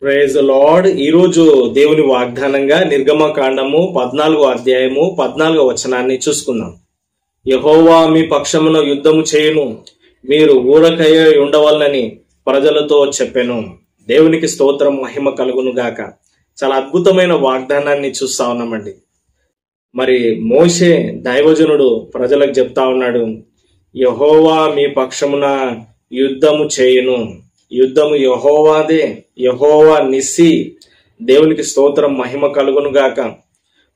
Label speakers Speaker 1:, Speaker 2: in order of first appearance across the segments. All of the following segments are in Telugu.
Speaker 1: Praise the lord. ఈరోజు దేవుని వాగ్దానంగా నిర్గమకాండము 14వ అధ్యాయము 14వ వచనాన్ని చూసుకుందాం. యెహోవా మీ పక్షమున యుద్ధము చేయును, మీరు ఊరకయ్య ఉండవలనని ప్రజలతో చెప్పెను. దేవునికి స్తోత్రం, మహిమ కలుగును గాక. చాలా అద్భుతమైన వాగ్దానాన్ని చూస్తా ఉన్నామండి. మరి మోషే దైవజనుడు ప్రజలకు చెప్తా ఉన్నాడు, యెహోవా మీ పక్షమున యుద్ధము చేయును. యుద్ధము యెహోవాదే, యెహోవా నిస్సి. దేవునికి స్తోత్రం, మహిమ కలుగును గాక.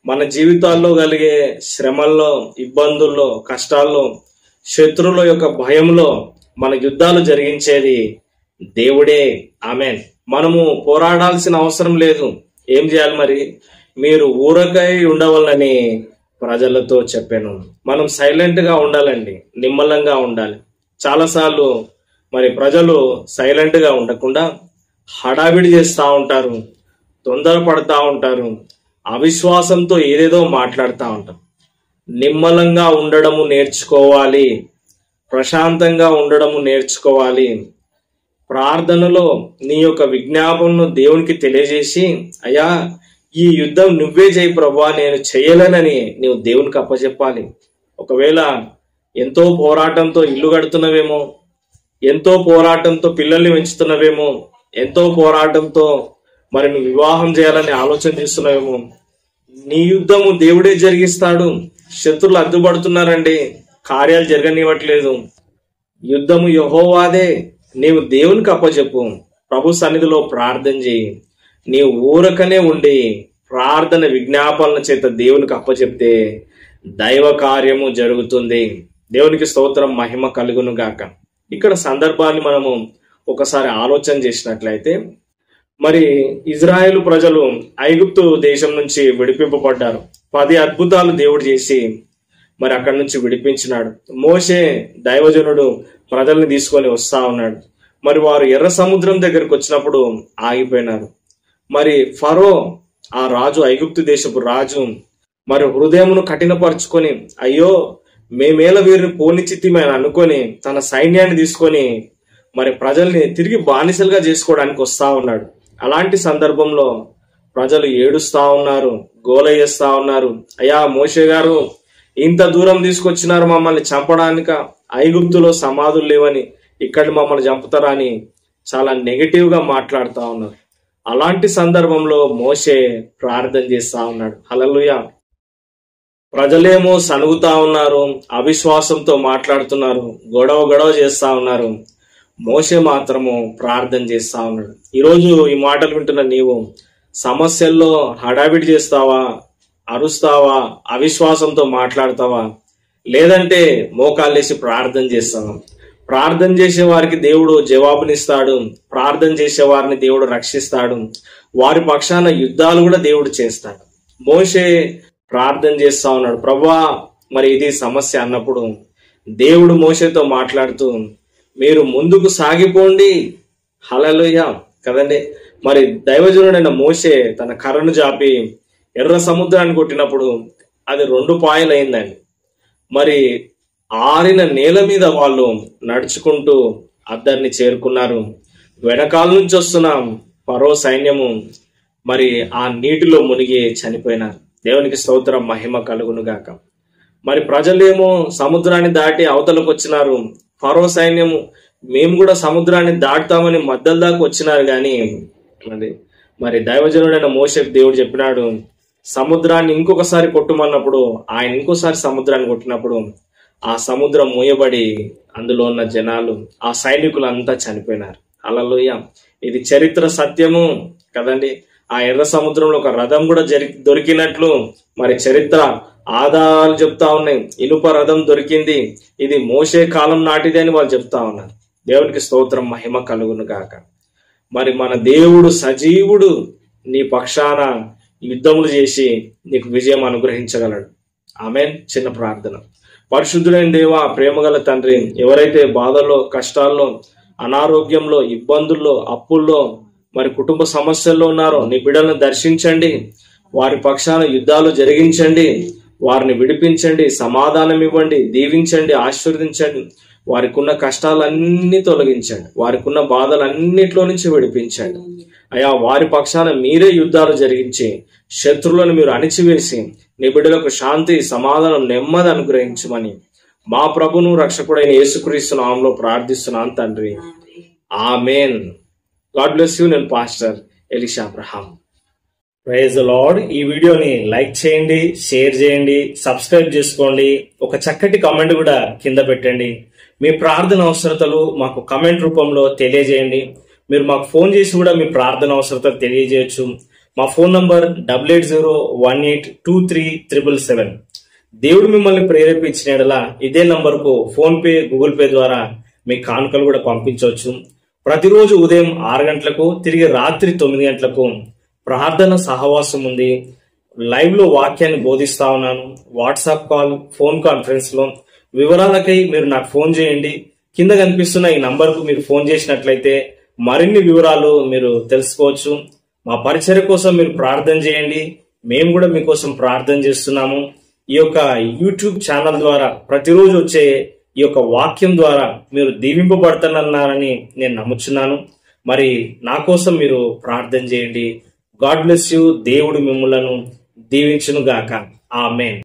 Speaker 1: మన జీవితాల్లో కలిగే శ్రమల్లో, ఇబ్బందుల్లో, కష్టాల్లో, శత్రువుల యొక్క భయంలో మన యుద్ధాలు జరిగించేది దేవుడే. ఆమేన్. మనము పోరాడాల్సిన అవసరం లేదు. ఏం చేయాలి మరి? మీరు ఊరకై ఉండవాలని ప్రజలతో చెప్పాను. మనం సైలెంట్ గా ఉండాలండి, నిమ్మలంగా ఉండాలి. చాలాసార్లు మరి ప్రజలు సైలెంట్ గా ఉండకుండా హడావిడి చేస్తూ ఉంటారు, తొందరపడతా ఉంటారు, అవిశ్వాసంతో ఏదేదో మాట్లాడుతూ ఉంటారు. నిమ్మలంగా ఉండడము నేర్చుకోవాలి, ప్రశాంతంగా ఉండడము నేర్చుకోవాలి. ప్రార్థనలో నీ యొక్క విజ్ఞాపనను దేవునికి తెలియజేసి, అయ్యా ఈ యుద్ధం నువ్వే చేయి ప్రభువా, నేను చేయలేనని నీవు దేవునికి అప్పచెప్పాలి. ఒకవేళ ఎంతో పోరాటంతో ఇల్లు కడుతున్నవేమో, ఎంతో పోరాటంతో పిల్లల్ని పెంచుతున్నవేమో, ఎంతో పోరాటంతో మరి నువ్వు వివాహం చేయాలని ఆలోచన చేస్తున్నావేమో, నీ యుద్ధము దేవుడే జరిగిస్తాడు. శత్రువులు అడ్డుపడుతున్నారండి, కార్యాలు జరగనివ్వట్లేదు. యుద్ధము యెహోవాదే. నీవు దేవునికి అప్పచెప్పు, ప్రభు సన్నిధిలో ప్రార్థన చేయి. నీవు ఊరకనే ఉండి ప్రార్థన విజ్ఞాపనల చేత దేవునికి అప్పచెప్తే దైవ కార్యము జరుగుతుంది. దేవునికి స్తోత్రం, మహిమ కలుగును గాక. ఇక్కడ సందర్భాన్ని మనము ఒకసారి ఆలోచన చేసినట్లయితే, మరి ఇజ్రాయేలు ప్రజలు ఐగుప్తు దేశం నుంచి విడిపింపబడ్డారు. 10 అద్భుతాలు దేవుడు చేసి మరి అక్కడి నుంచి విడిపించినాడు. మోషే దైవజనుడు ప్రజల్ని తీసుకొని వస్తా ఉన్నాడు. మరి వారు ఎర్ర సముద్రం దగ్గరికి వచ్చినప్పుడు ఆగిపోయినారు. మరి ఫరో, ఆ రాజు, ఐగుప్తు దేశపు రాజు, మరి హృదయమును కఠినపరుచుకొని, అయ్యో మేమేల వీరిని పోనిచిత్తిమని అనుకొని తన సైన్యాన్ని తీసుకొని మరి ప్రజల్ని తిరిగి బానిసలుగా చేసుకోవడానికి వస్తా ఉన్నాడు. అలాంటి సందర్భంలో ప్రజలు ఏడుస్తా ఉన్నారు, గోల చేస్తా ఉన్నారు. అయ్యా మోషే గారు, ఇంత దూరం తీసుకొచ్చినారు మమ్మల్ని చంపడానిక, ఐగుప్తులో సమాధులు లేవని ఇక్కడ మమ్మల్ని చంపుతారా అని చాలా నెగిటివ్ గా మాట్లాడుతా ఉన్నారు. అలాంటి సందర్భంలో మోషే ప్రార్థన చేస్తా ఉన్నాడు. హల్లెలూయా. ప్రజలేమో సనుగుతా ఉన్నారు, అవిశ్వాసంతో మాట్లాడుతున్నారు, గొడవ చేస్తా ఉన్నారు. మోషే మాత్రము ప్రార్థన చేస్తా ఉన్నాడు. ఈరోజు ఈ మాటలు వింటున్న నీవు సమస్యల్లో హడావిడి చేస్తావా, అరుస్తావా, అవిశ్వాసంతో మాట్లాడతావా, లేదంటే మోకాళ్ళేసి ప్రార్థన చేస్తావా? ప్రార్థన చేసే వారికి దేవుడు జవాబునిస్తాడు, ప్రార్థన చేసే వారిని దేవుడు రక్షిస్తాడు, వారి పక్షాన యుద్ధాలు కూడా దేవుడు చేస్తాడు. మోషే ప్రార్థన చేస్తా ఉన్నాడు. ప్రభువా మరి ఇది సమస్య అన్నప్పుడు దేవుడు మోషేతో మాట్లాడుతూ, మీరు ముందుకు సాగిపోండి. హల్లెలూయా కదండి. మరి దైవజనుడైన మోషే తన కర్రను జాపి ఎర్ర సముద్రాన్ని కొట్టినప్పుడు అది 2 పాయలు అయిందండి. మరి ఆరిన నేల మీద వాళ్ళు నడుచుకుంటూ అద్దరిని చేరుకున్నారు. వెనకాల నుంచి వస్తున్న ఫరో సైన్యము మరి ఆ నీటిలో మునిగి చనిపోయినారు. దేవునికి స్తోత్రం, మహిమ కలుగును గాక. మరి ప్రజలేమో సముద్రాన్ని దాటి అవతలకు వచ్చినారు. ఫరో సైన్యము మేము కూడా సముద్రాన్ని దాటుతామని మధ్యల దాకా వచ్చినారు. కానీ మరి దైవజనుడైన మోషేకు దేవుడు చెప్పినాడు, సముద్రాన్ని ఇంకొకసారి కొట్టుమన్నప్పుడు ఆయన ఇంకోసారి సముద్రాన్ని కొట్టినప్పుడు ఆ సముద్రం మూయబడి అందులో ఉన్న జనాలు, ఆ సైనికులు అంతా చనిపోయినారు. హల్లెలూయా. ఇది చరిత్ర సత్యము కదండి. ఆ ఎర్ర సముద్రంలో ఒక రథం కూడా దొరికినట్లు మరి చరిత్ర ఆధారాలు చెప్తా ఉన్నాయి. ఇనుప రథం దొరికింది, ఇది మోషే కాలం నాటిది అని వాళ్ళు చెప్తా ఉన్నారు. దేవునికి స్తోత్రం, మహిమ కలుగును గాక. మరి మన దేవుడు సజీవుడు, నీ పక్షాన యుద్ధములు చేసి నీకు విజయం అనుగ్రహించగలడు. ఆమేన్. చిన్న ప్రార్థన. పరిశుద్ధుడైన దేవా, ప్రేమగల తండ్రి, ఎవరైతే బాధల్లో, కష్టాల్లో, అనారోగ్యంలో, ఇబ్బందుల్లో, అప్పుల్లో, మరి కుటుంబ సమస్యల్లో ఉన్నారో నీ బిడ్డలను దర్శించండి, వారి పక్షాన యుద్ధాలు జరిగించండి, వారిని విడిపించండి, సమాధానం ఇవ్వండి, దీవించండి, ఆశీర్వదించండి. వారికి ఉన్న కష్టాలన్నీ తొలగించండి, వారికి ఉన్న బాధలన్నిట్లో నుంచి విడిపించండి. అయా వారి పక్షాన మీరే యుద్ధాలు జరిగించి శత్రువులను మీరు అణిచివేసి నీ బిడ్డలకు శాంతి, సమాధానం, నెమ్మది అనుగ్రహించమని మా ప్రభును రక్షకుడైన యేసుక్రీస్తు నామములో ప్రార్థిస్తున్నాను తండ్రి. ఆమేన్. God bless you. నేను pastor Elisha Abraham. Praise the Lord. ఈ వీడియోని లైక్ చేయండి, షేర్ చేయండి, సబ్స్క్రైబ్ చేసుకోండి. ఒక చక్కటి కామెంట్ కూడా కింద పెట్టండి. మీ ప్రార్థన అవసరతలు మాకు కామెంట్ రూపంలో తెలియజేయండి. మీరు మాకు ఫోన్ చేసి కూడా మీ ప్రార్థన అవసరతలు తెలియజేయచ్చు. మా ఫోన్ నంబర్ 8801823777. దేవుడు మిమ్మల్ని ప్రేరేపించిన యెడల ఇదే నంబర్కు ఫోన్ పే, గూగుల్ పే ద్వారా మీ కానుకలు కూడా పంపించవచ్చు. ప్రతిరోజు ఉదయం 6 గంటలకు, తిరిగి రాత్రి 9 గంటలకు ప్రార్థన సహవాసం ఉంది. లైవ్ లో వాక్యాన్ని బోధిస్తా ఉన్నాను. వాట్సాప్ కాల్, ఫోన్ కాన్ఫరెన్స్ లో వివరాలకై మీరు నాకు ఫోన్ చేయండి. కింద కనిపిస్తున్న ఈ నంబర్ కు మీరు ఫోన్ చేసినట్లయితే మరిన్ని వివరాలు మీరు తెలుసుకోవచ్చు. మా పరిచర్య కోసం మీరు ప్రార్థన చేయండి. మేము కూడా మీకోసం ప్రార్థన చేస్తున్నాము. ఈ యొక్క యూట్యూబ్ ఛానల్ ద్వారా ప్రతిరోజు వచ్చే ఈ యొక్క వాక్యం ద్వారా మీరు దీవింపబడుతున్నారని నేను నమ్ముచున్నాను. మరి నా కోసం మీరు ప్రార్థన చేయండి. God bless you. దేవుడు మిమ్ములను దీవించును గాక. ఆమేన్.